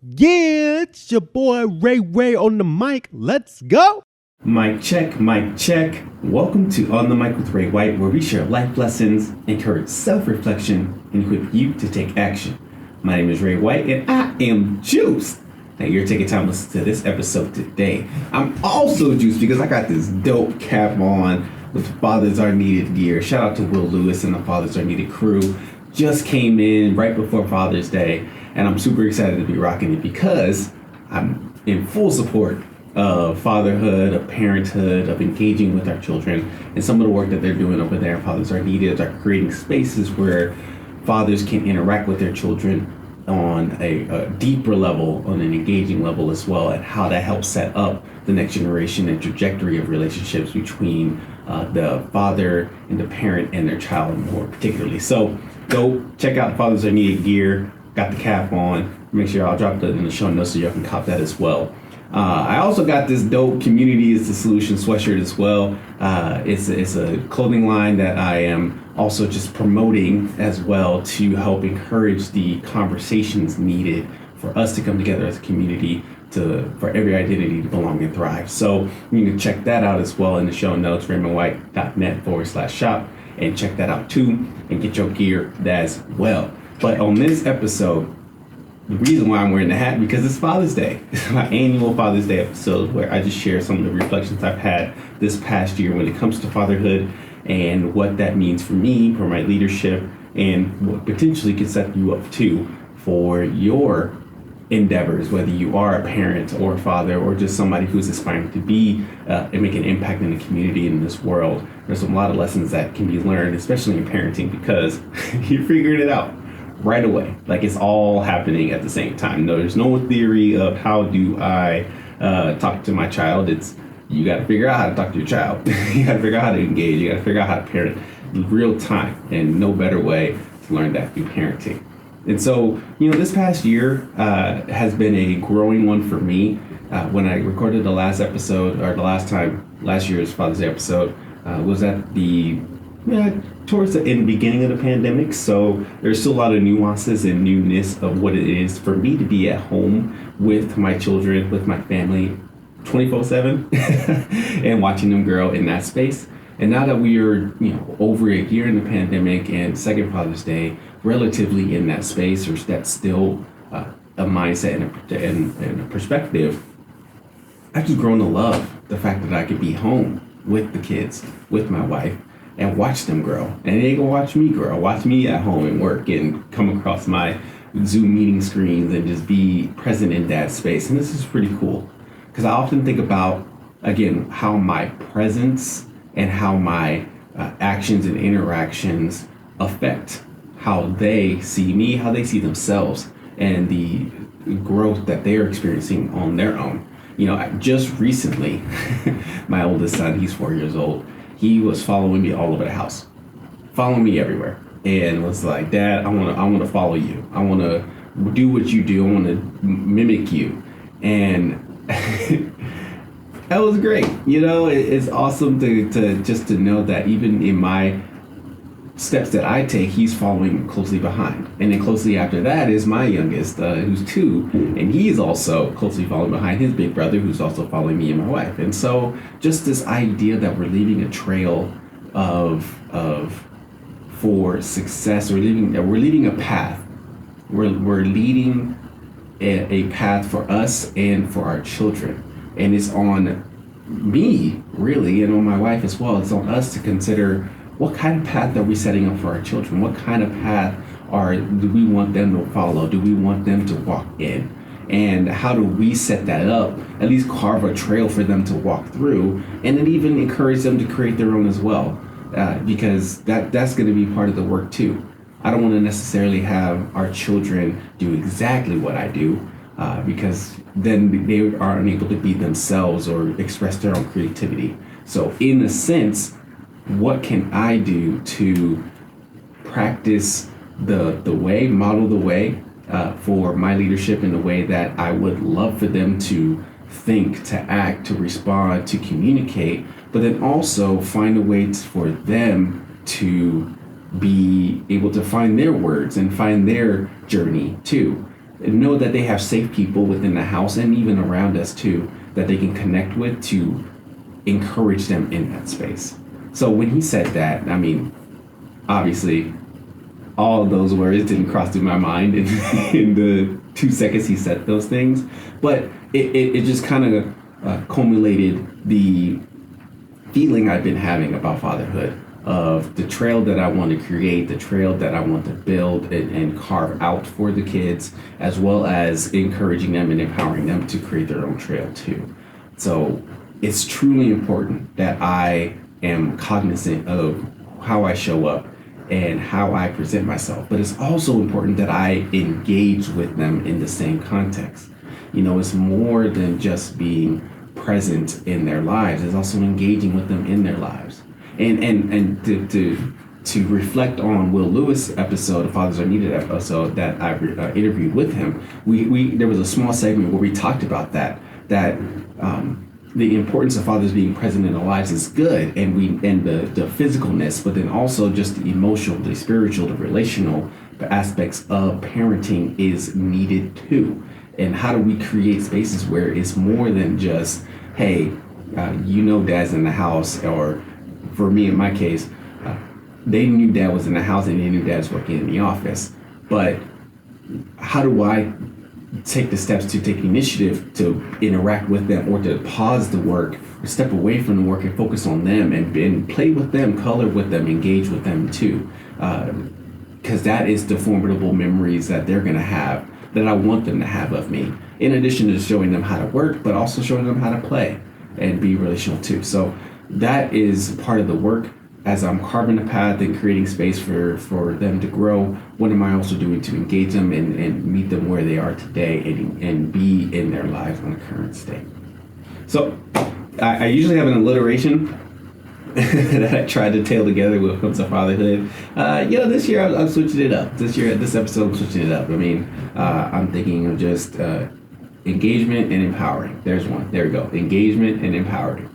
Yeah, it's your boy Ray on the mic. Let's go. Mic check, mic check. Welcome to On the Mic with Ray White, where we share life lessons, encourage self-reflection, and equip you to take action. My name is Ray White, and I am juiced. Now you're taking time to listen to this episode today. I'm also juiced because I got this dope cap on with Fathers Are Needed gear. Shout out to Will Lewis and the Fathers Are Needed crew. Just came in right before Father's Day, and I'm super excited to be rocking it because I'm in full support of fatherhood, of parenthood, of engaging with our children, and some of the work that they're doing over there. Fathers Are Needed are creating spaces where fathers can interact with their children on a deeper level, on an engaging level as well, and how that helps set up the next generation and trajectory of relationships between the father and the parent and their child more particularly. So go check out Fathers Are Needed gear. Got the cap on. Make sure I'll drop that in the show notes so y'all can cop that as well. I also got this dope Community is the Solution sweatshirt as well. It's a clothing line that I am also just promoting as well to help encourage the conversations needed for us to come together as a community for every identity to belong and thrive. So you can check that out as well in the show notes, raymondwhite.net/shop, and check that out too and get your gear as well. But on this episode, the reason why I'm wearing the hat, because it's Father's Day. It's my annual Father's Day episode where I just share some of the reflections I've had this past year when it comes to fatherhood and what that means for me, for my leadership, and what potentially could set you up too for your endeavors, whether you are a parent or a father or just somebody who's aspiring to be and make an impact in the community in this world. There's a lot of lessons that can be learned, especially in parenting, because you're figuring it out right away. Like, it's all happening at the same time. No, there's no theory of how do I talk to my child. It's you got to figure out how to talk to your child. You got to figure out how to engage. You got to figure out how to parent in real time, and no better way to learn that through parenting. And so, this past year has been a growing one for me. When I recorded the last episode, or the last year's Father's Day episode, was at towards the beginning of the pandemic. So there's still a lot of nuances and newness of what it is for me to be at home with my children, with my family, 24/7, and watching them grow in that space. And now that we are, over a year in the pandemic and second Father's Day, relatively in that space, or that's still a mindset and a perspective, I've just grown to love the fact that I could be home with the kids, with my wife, and watch them grow. And they can watch me grow, watch me at home and work and come across my Zoom meeting screens and just be present in that space. And this is pretty cool because I often think about, again, how my presence and how my actions and interactions affect how they see me, how they see themselves, and the growth that they're experiencing on their own. Just recently, my oldest son, he's 4 years old, he was following me all over the house, following me everywhere, and was like, "Dad, I want to follow you. I want to do what you do. I want to mimic you." And that was great. It's awesome to just to know that even in my steps that I take, he's following closely behind. And then closely after that is my youngest, who's 2, and he's also closely following behind his big brother, who's also following me and my wife. And so just this idea that we're leaving a trail for success, or we're leading a path. We're leading a path for us and for our children. And it's on me, really, and on my wife as well. It's on us to consider, what kind of path are we setting up for our children? What kind of path do we want them to follow? Do we want them to walk in? And how do we set that up, at least carve a trail for them to walk through, and then even encourage them to create their own as well? Because that's going to be part of the work too. I don't want to necessarily have our children do exactly what I do, because then they are unable to be themselves or express their own creativity. So in a sense, what can I do to practice the way, model the way for my leadership in the way that I would love for them to think, to act, to respond, to communicate, but then also find a way for them to be able to find their words and find their journey too. know that they have safe people within the house and even around us too that they can connect with to encourage them in that space. So when he said that, I mean, obviously, all of those words didn't cross through my mind in the 2 seconds he said those things, but it just kind of culminated the feeling I've been having about fatherhood, of the trail that I want to create, the trail that I want to build and carve out for the kids, as well as encouraging them and empowering them to create their own trail too. So it's truly important that I am cognizant of how I show up and how I present myself, but it's also important that I engage with them in the same context. You know, it's more than just being present in their lives, it's also engaging with them in their lives. And to reflect on Will Lewis episode, the Fathers Are Needed episode that I interviewed with him, we there was a small segment where we talked about that the importance of fathers being present in their lives is good, and the physicalness, but then also just the emotional, the spiritual, the relational aspects of parenting is needed too. And how do we create spaces where it's more than just, hey, dad's in the house, or for me in my case, they knew dad was in the house and they knew dad was working in the office. But how do I take the steps to take initiative to interact with them, or to pause the work, or step away from the work and focus on them and play with them, color with them, engage with them too? Because that is the formidable memories that they're going to have, that I want them to have of me, in addition to showing them how to work, but also showing them how to play and be relational too. So that is part of the work. As I'm carving a path and creating space for them to grow, what am I also doing to engage them and meet them where they are today and be in their lives on the current state? So I usually have an alliteration that I try to tail together when it comes to fatherhood. This year I'm switching it up. This episode I'm switching it up. I mean, I'm thinking of just engagement and empowering. There's one. There we go. Engagement and empowering.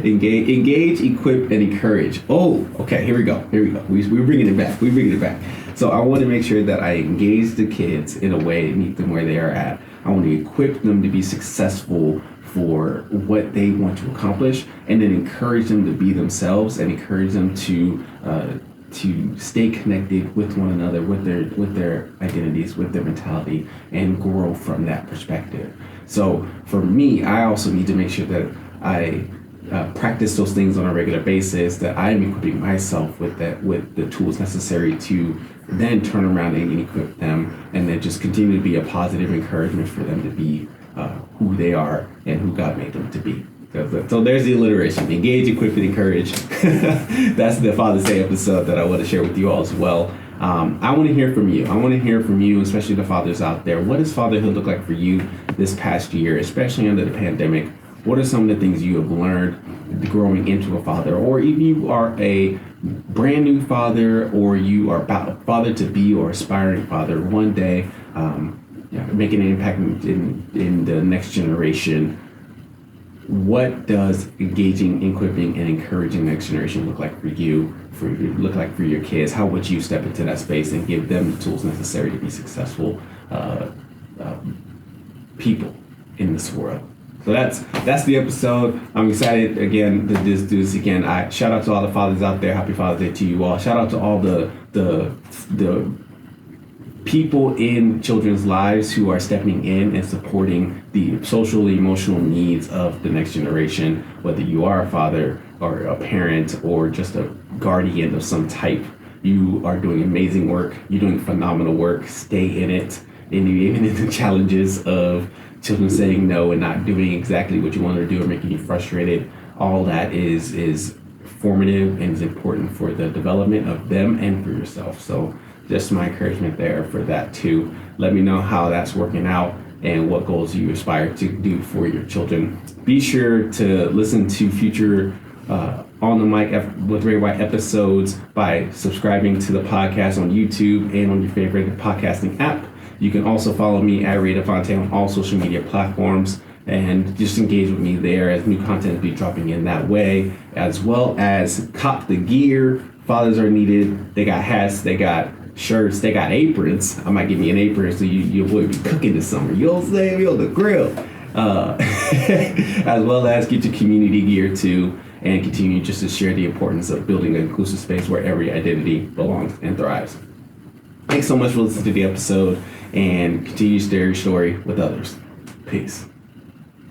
Engage, equip, and encourage. Oh, okay. Here we go. We're bringing it back. So I want to make sure that I engage the kids in a way to meet them where they are at. I want to equip them to be successful for what they want to accomplish, and then encourage them to be themselves, and encourage them to stay connected with one another, with their identities, with their mentality, and grow from that perspective. So for me, I also need to make sure that I practice those things on a regular basis, that I'm equipping myself with the tools necessary to then turn around and equip them, and then just continue to be a positive encouragement for them to be who they are and who God made them to be. So there's the alliteration: engage, equip, and encourage. That's the Father's Day episode that I want to share with you all as well. I want to hear from you. Especially the fathers out there. What does fatherhood look like for you this past year, especially under the pandemic? What are some of the things you have learned growing into a father? Or if you are a brand new father, or you are about a father to be, or aspiring father one day, making an impact in the next generation. What does engaging, equipping, and encouraging the next generation look like for you? Look like for your kids? How would you step into that space and give them the tools necessary to be successful people in this world? So that's the episode. I'm excited again to do this again. I shout out to all the fathers out there. Happy Father's Day to you all. Shout out to all the people in children's lives who are stepping in and supporting the social, emotional needs of the next generation, whether you are a father or a parent or just a guardian of some type. You are doing amazing work. You're doing phenomenal work. Stay in it. And even in the challenges of children saying no and not doing exactly what you want to do or making you frustrated, all that is formative and is important for the development of them and for yourself. So just my encouragement there for that too. Let me know how that's working out and what goals you aspire to do for your children. Be sure to listen to future On the Mic with Ray White episodes by subscribing to the podcast on YouTube and on your favorite podcasting app. You can also follow me at Ray DeFonte on all social media platforms, and just engage with me there as new content will be dropping in that way, as well as cop the gear. Fathers Are Needed. They got hats, they got shirts. They got aprons. I might give me an apron so you would be cooking this summer. You know what I'm saying? Be on the grill. As well as get your community gear too, and continue just to share the importance of building an inclusive space where every identity belongs and thrives. Thanks so much for listening to the episode, and continue to share your story with others. Peace.